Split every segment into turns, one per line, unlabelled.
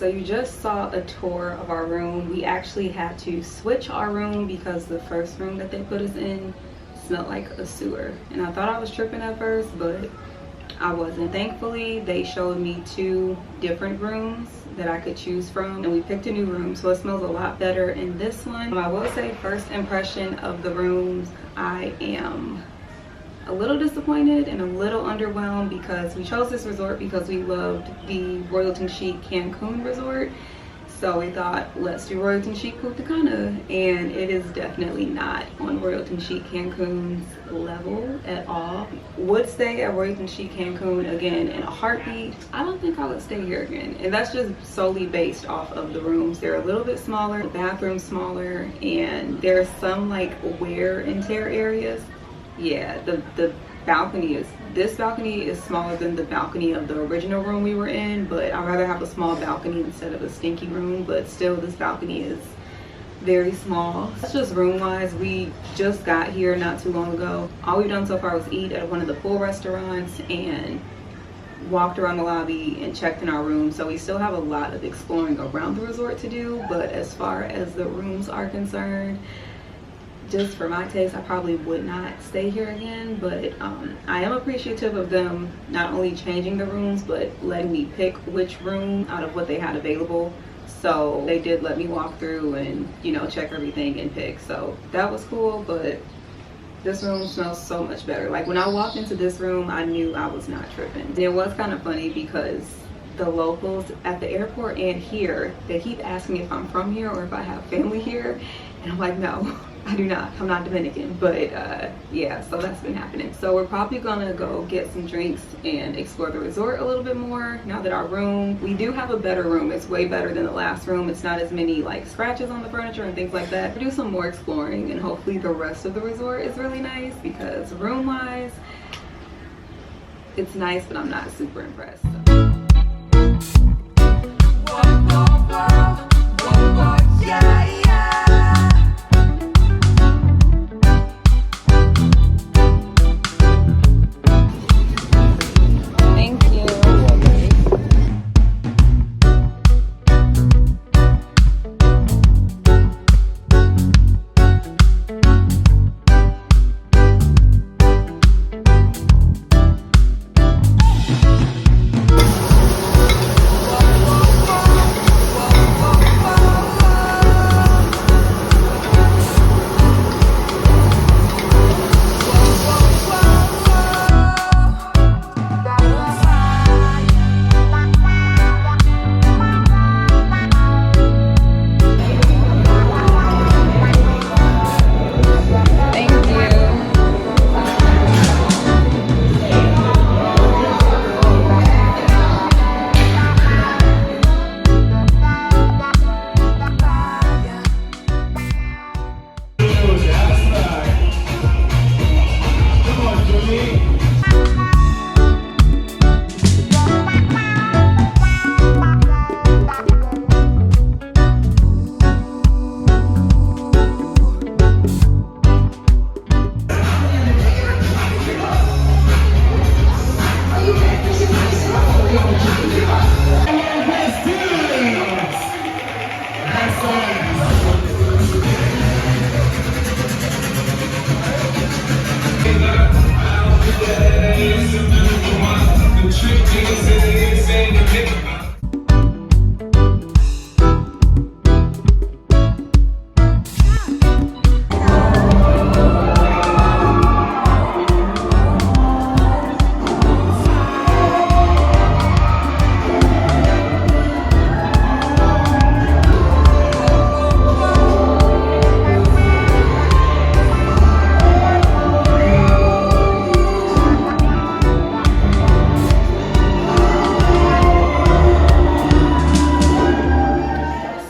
So you just saw a tour of our room. We actually had to switch our room because the first room that they put us in smelled like a sewer. And I thought I was tripping at first, but I wasn't. Thankfully, they showed me 2 different rooms that I could choose from, and we picked a new room, so it smells a lot better in this one. I will say, first impression of the rooms, I am a little disappointed and a little underwhelmed because we chose this resort because we loved the Royalton Chic Cancun resort. So we thought, let's do Royalton Chic Punta Cana, and it is definitely not on Royalton Chic Cancun's level at all. Would stay at Royalton Chic Cancun again in a heartbeat. I don't think I would stay here again, and that's just solely based off of the rooms. They're a little bit smaller, the bathroom's smaller, and there's some like wear and tear areas. Yeah, the balcony is, this balcony is smaller than the balcony of the original room we were in, but I'd rather have a small balcony instead of a stinky room. But still, this balcony is very small. That's just room wise. We just got here not too long ago. All we've done so far was eat at one of the pool restaurants and walked around the lobby and checked in our room. So we still have a lot of exploring around the resort to do, but as far as the rooms are concerned, just for my taste, I probably would not stay here again. But I am appreciative of them not only changing the rooms but letting me pick which room out of what they had available. So they did let me walk through and, you know, check everything and pick, so that was cool. But this room smells so much better. Like when I walked into this room, I knew I was not tripping. And it was kind of funny because the locals at the airport and here, they keep asking if I'm from here or if I have family here, and I'm like, no, I do not. I'm not Dominican. But yeah, so that's been happening. So we're probably gonna go get some drinks and explore the resort a little bit more now that our room, we do have a better room. It's way better than the last room. It's not as many like scratches on the furniture and things like that. We'll do some more exploring, and hopefully the rest of the resort is really nice, because room wise it's nice, but I'm not super impressed.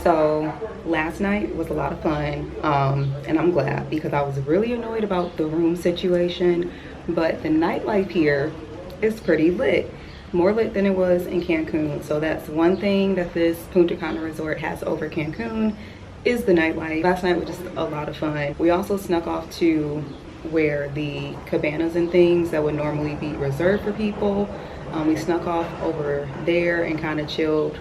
So. Last night was a lot of fun, and I'm glad, because I was really annoyed about the room situation. But the nightlife here is pretty lit, more lit than it was in Cancun. So that's one thing that this Punta Cana resort has over Cancun, is the nightlife. Last night was just a lot of fun. We also snuck off to where the cabanas and things that would normally be reserved for people, we snuck off over there and kind of chilled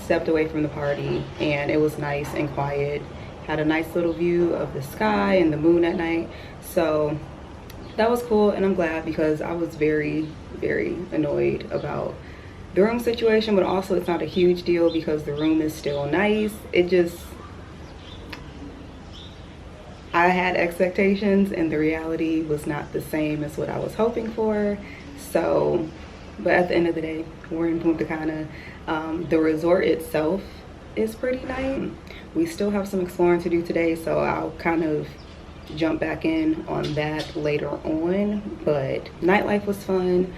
stepped away from the party, and it was nice and quiet. Had a nice little view of the sky and the moon at night. So that was cool, and I'm glad, because I was very, very annoyed about the room situation, but also it's not a huge deal because the room is still nice. It just, I had expectations and the reality was not the same as what I was hoping for. So, but at the end of the day, we're in Punta Cana. The resort itself is pretty nice. We still have some exploring to do today, so I'll kind of jump back in on that later on. But nightlife was fun.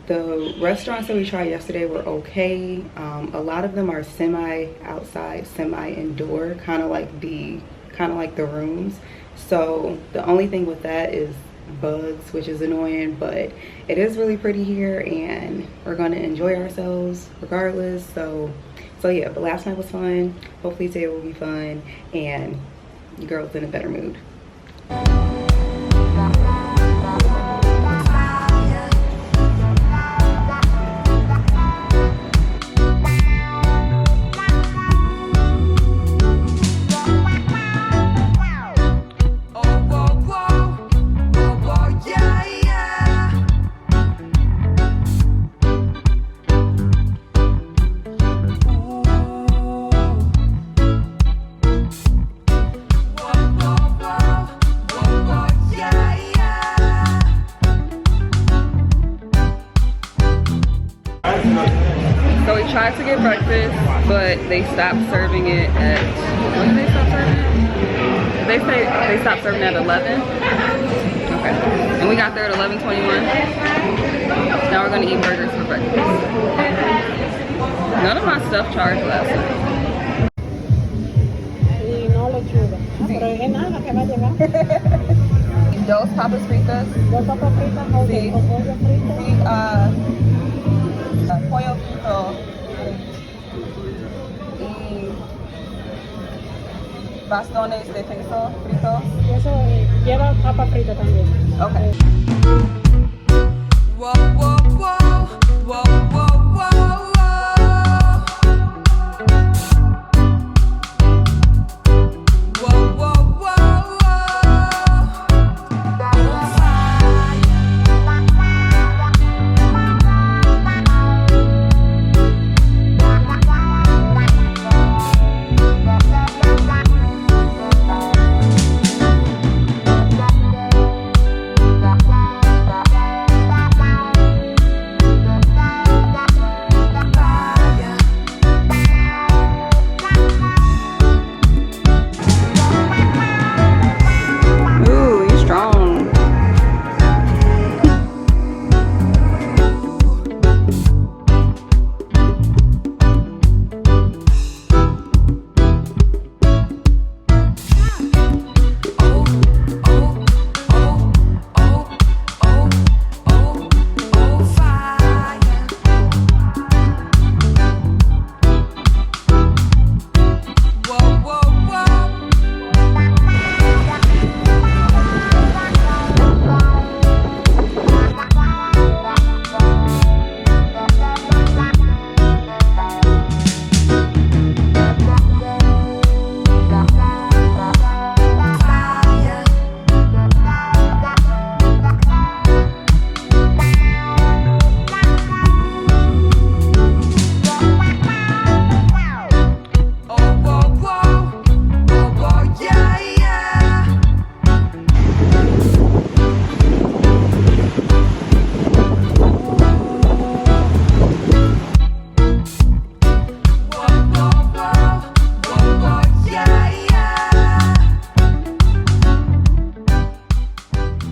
The restaurants that we tried yesterday were okay. A lot of them are semi outside, semi indoor, kind of like the rooms. So the only thing with that is bugs, which is annoying, but it is really pretty here and we're gonna enjoy ourselves regardless. So yeah, but last night was fun. Hopefully today will be fun and your girl's in a better mood. So we tried to get breakfast, but they stopped serving it at, when did they stop serving it? They say they stopped serving at 11. Okay. And we got there at 11:21. Now we're gonna eat burgers for breakfast. None of my stuff charged last night. Dos papas fritas. Dos papas fritas, okay. Pollo frito. Pollo frito. Y bastones de queso fritos. Y eso lleva papa frita también. Okay. Whoa, whoa, whoa, whoa, whoa, whoa.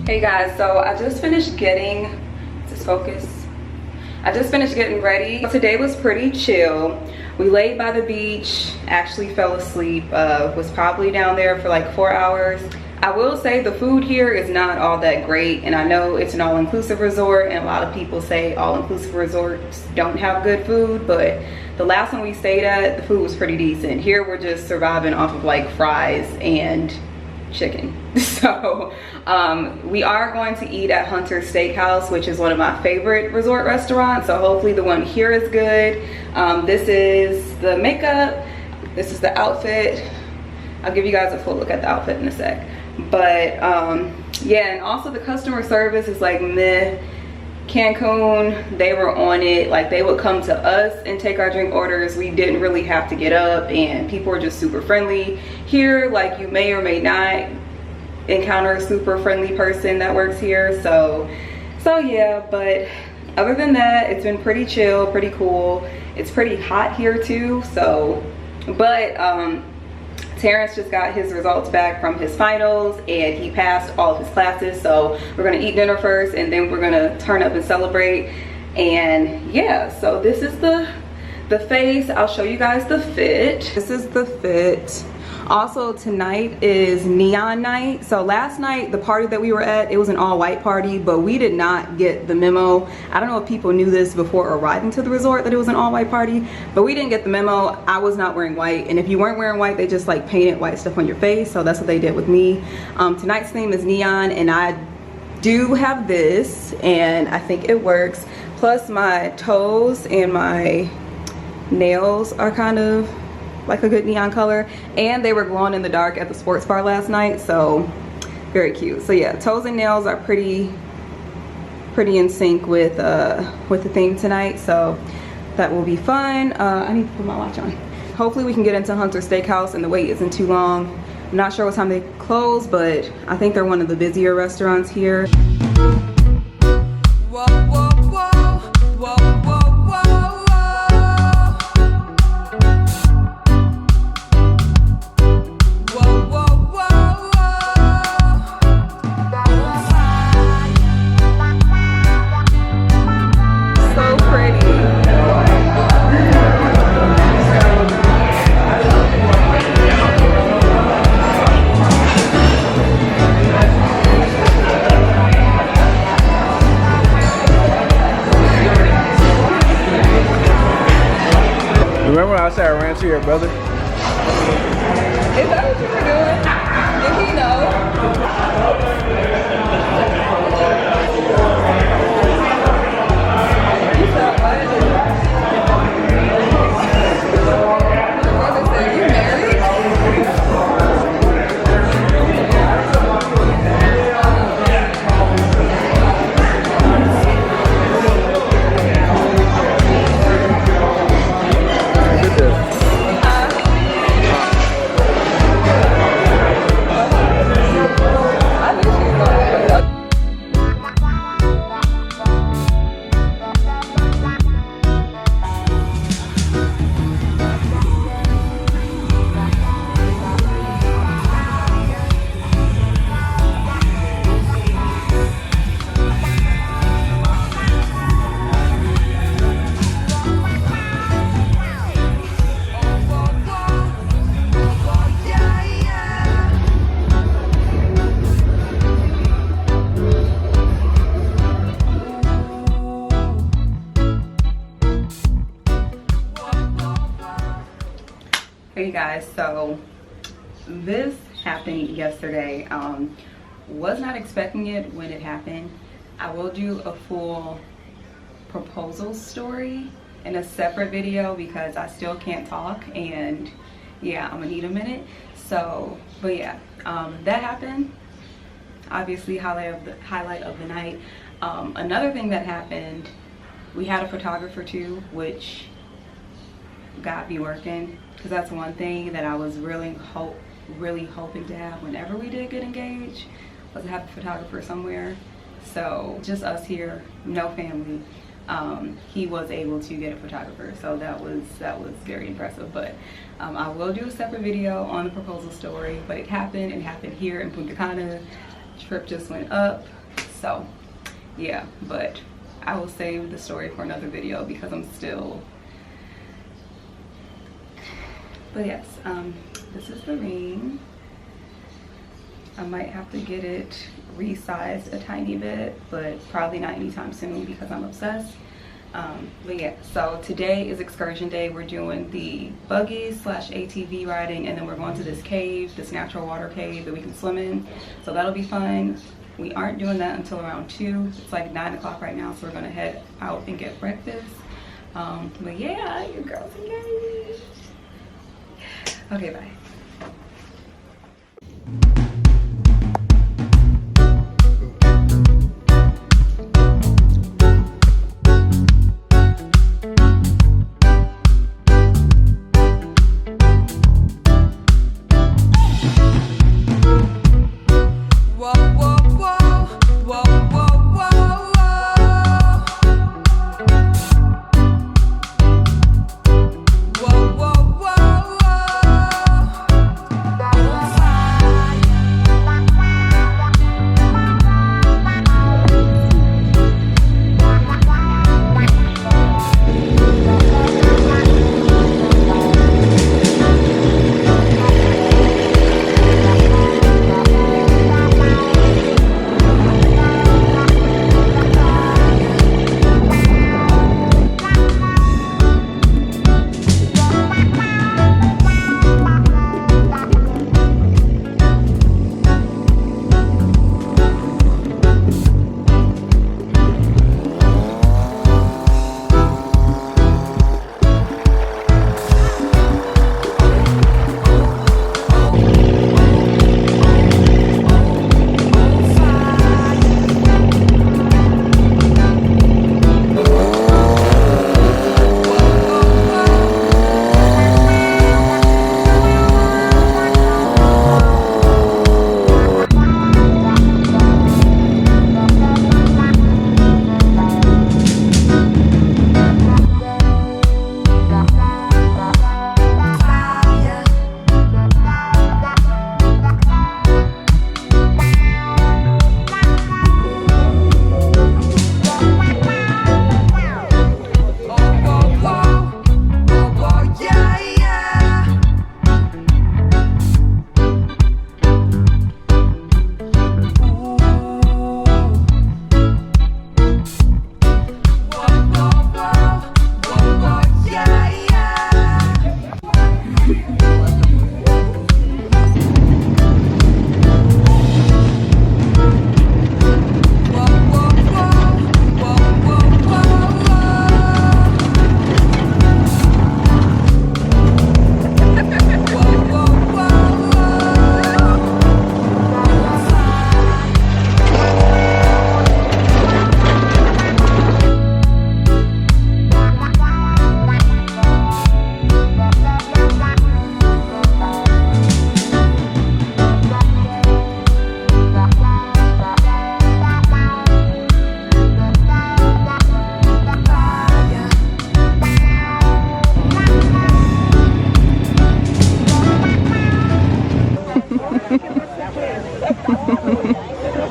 Hey guys, so I just finished getting, just focus. I just finished getting ready. Today was pretty chill. We laid by the beach, actually fell asleep, was probably down there for like 4 hours. I will say the food here is not all that great, and I know it's an all-inclusive resort and a lot of people say all-inclusive resorts don't have good food, but the last one we stayed at, the food was pretty decent. Here we're just surviving off of like fries and chicken. So we are going to eat at Hunter's Steakhouse, which is one of my favorite resort restaurants, so hopefully the one here is good. This is the makeup, this is the outfit. I'll give you guys a full look at the outfit in a sec. But yeah, and also the customer service is like meh. Cancun, they were on it. Like, they would come to us and take our drink orders. We didn't really have to get up, and people were just super friendly. Here, like, you may or may not encounter a super friendly person that works here. So yeah, but other than that, it's been pretty chill, pretty cool. It's pretty hot here too. So, but Terrence just got his results back from his finals and he passed all of his classes. So we're gonna eat dinner first and then we're gonna turn up and celebrate. And yeah, so this is the face. I'll show you guys the fit. This is the fit. Also, tonight is neon night. So last night, the party that we were at, it was an all-white party, but we did not get the memo. I don't know if people knew this before arriving to the resort, that it was an all-white party, but we didn't get the memo. I was not wearing white, and if you weren't wearing white, they just like painted white stuff on your face. So that's what they did with me. Tonight's theme is neon, and I do have this, and I think it works. Plus, my toes and my nails are kind of like a good neon color, and they were glowing in the dark at the sports bar last night, so very cute. So yeah, toes and nails are pretty in sync with the theme tonight, so that will be fun. I need to put my watch on. Hopefully we can get into Hunter's Steakhouse and the wait isn't too long. I'm not sure what time they close, but I think they're one of the busier restaurants here. Whoa, whoa, whoa, whoa, whoa.
Remember when I said I ran to your brother?
Is that what you were doing? Did he know? You said what? Your brother said, you married? Hey guys, so this happened yesterday. Was not expecting it when it happened. I will do a full proposal story in a separate video because I still can't talk, and yeah, I'm gonna need a minute. So, but yeah, that happened. Obviously, highlight of the night. Another thing that happened, we had a photographer too, which God be working, because that's one thing that I was really hoping to have whenever we did get engaged, was to have a photographer somewhere. So just us here, no family. He was able to get a photographer, so that was very impressive. But I will do a separate video on the proposal story, but it happened here in Punta Cana. Trip just went up, so yeah, but I will save the story for another video because I'm still. But yes, this is the ring. I might have to get it resized a tiny bit, but probably not anytime soon because I'm obsessed. But yeah, so today is excursion day. We're doing the buggies / ATV riding, and then we're going to this cave, this natural water cave that we can swim in. So that'll be fun. We aren't doing that until around 2. It's like 9 o'clock right now, so we're gonna head out and get breakfast. But yeah, your girl's engaged. Okay, bye.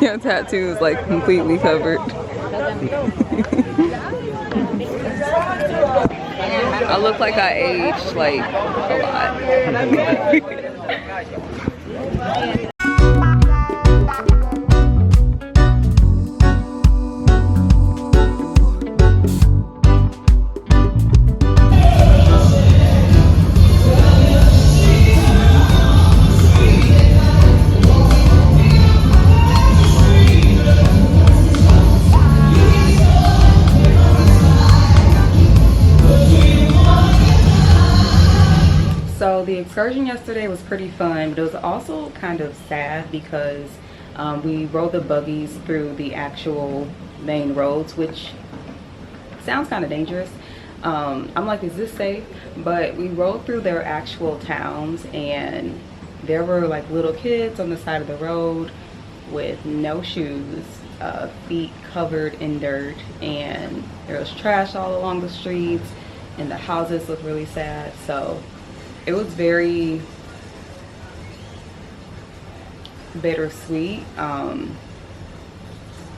Your tattoo is like completely covered. I look like I aged like a lot. So the excursion yesterday was pretty fun, but it was also kind of sad because we rode the buggies through the actual main roads, which sounds kind of dangerous. I'm like, is this safe? But we rode through their actual towns, and there were like little kids on the side of the road with no shoes, feet covered in dirt, and there was trash all along the streets, and the houses looked really sad. So it was very bittersweet,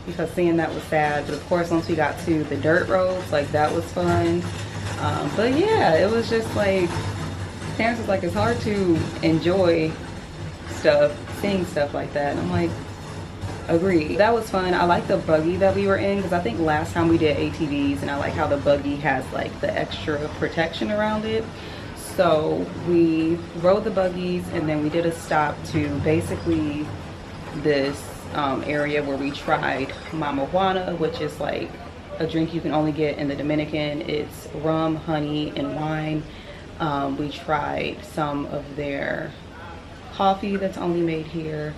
because seeing that was sad. But of course, once we got to the dirt roads, like, that was fun. But yeah, it was just like, Terrence was like, it's hard to enjoy stuff, seeing stuff like that. And I'm like, Agreed. That was fun. I like the buggy that we were in because I think last time we did ATVs, and I like how the buggy has like the extra protection around it. So we rode the buggies, and then we did a stop to basically this area where we tried Mama Juana, which is like a drink you can only get in the Dominican. It's rum, honey, and wine. We tried some of their coffee that's only made here,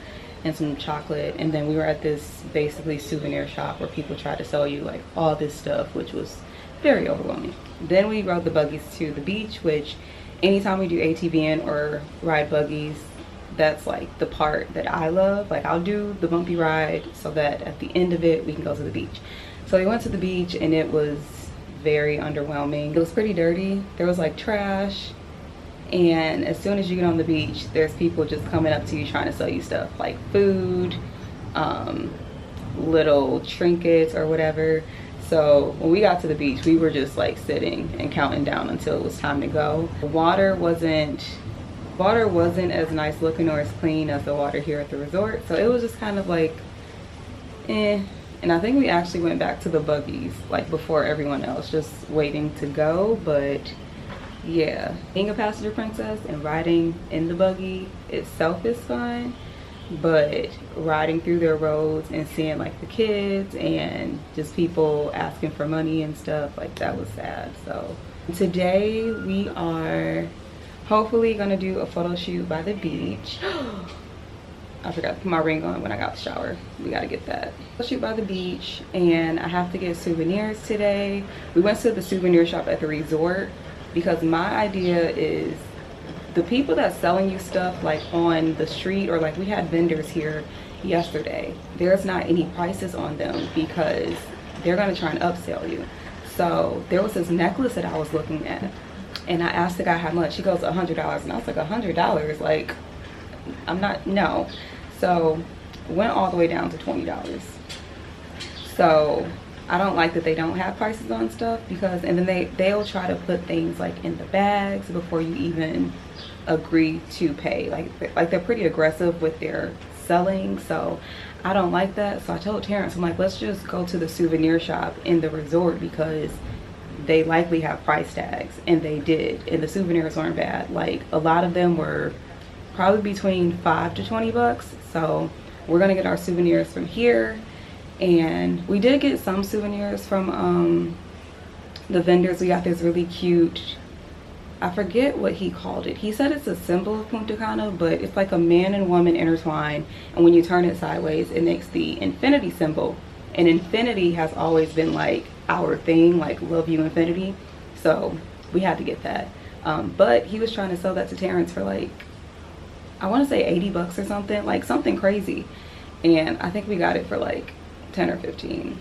and some chocolate, and then we were at this basically souvenir shop where people try to sell you like all this stuff, which was very overwhelming. Then we rode the buggies to the beach, which anytime we do ATVing or ride buggies, that's like the part that I love. Like, I'll do the bumpy ride so that at the end of it we can go to the beach. So we went to the beach, and it was very underwhelming. It was pretty dirty. There was like trash, and as soon as you get on the beach, there's people just coming up to you trying to sell you stuff like food, little trinkets or whatever. So when we got to the beach, we were just like sitting and counting down until it was time to go. The water wasn't as nice looking or as clean as the water here at the resort, so it was just kind of like eh. And I think we actually went back to the buggies like before everyone else, just waiting to go. But yeah, being a passenger princess and riding in the buggy itself is fun, but riding through their roads and seeing like the kids and just people asking for money and stuff, like that was sad. So today we are hopefully gonna do a photo shoot by the beach. I forgot to put my ring on when I got the shower. We gotta get that. I'll shoot by the beach, and I have to get souvenirs today. We went to the souvenir shop at the resort because my idea is the people that's selling you stuff like on the street, or like we had vendors here yesterday, there's not any prices on them because they're gonna try and upsell you. So there was this necklace that I was looking at, and I asked the guy how much. He goes $100, and I was like, $100? Like, I'm not, no. So went all the way down to $20. So I don't like that they don't have prices on stuff, because, and then they'll try to put things like in the bags before you even agree to pay. Like they're pretty aggressive with their selling, so I don't like that. So I told Terrence, I'm like, let's just go to the souvenir shop in the resort because they likely have price tags, and they did, and the souvenirs weren't bad. Like, a lot of them were probably between $5 to $20. So we're gonna get our souvenirs from here. And we did get some souvenirs from the vendors. We got this really cute, I forget what he called it. He said it's a symbol of Punta Cana, but it's like a man and woman intertwined, and when you turn it sideways, it makes the infinity symbol. And infinity has always been like our thing, like love you infinity. So we had to get that. But he was trying to sell that to Terrence for like, I want to say $80 or something, like something crazy. And I think we got it for like 10 or 15.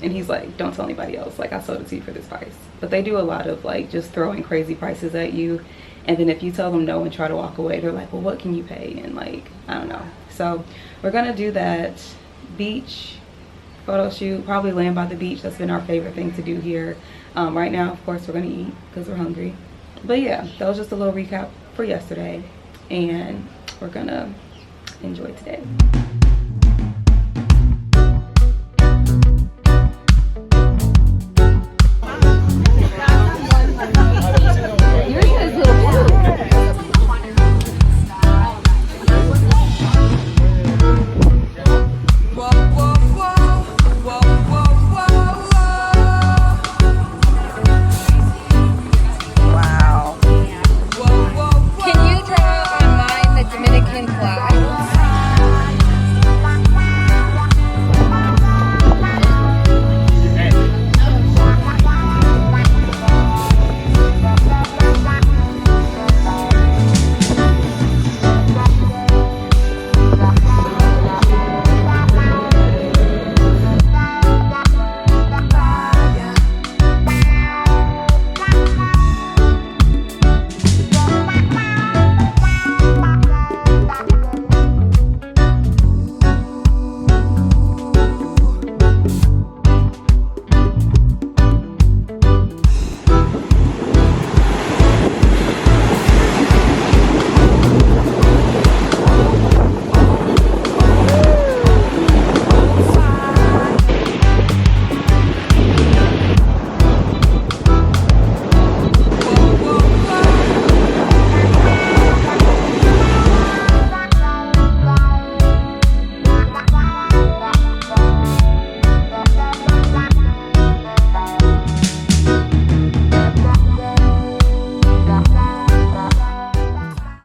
And he's like, don't tell anybody else, like I sold it to you for this price. But they do a lot of like just throwing crazy prices at you, and then if you tell them no and try to walk away, they're like, well, what can you pay? And like, I don't know. So we're gonna do that beach photo shoot, probably land by the beach. That's been our favorite thing to do here. Right now, of course, we're gonna eat because we're hungry. But yeah, that was just a little recap for yesterday, and we're gonna enjoy today.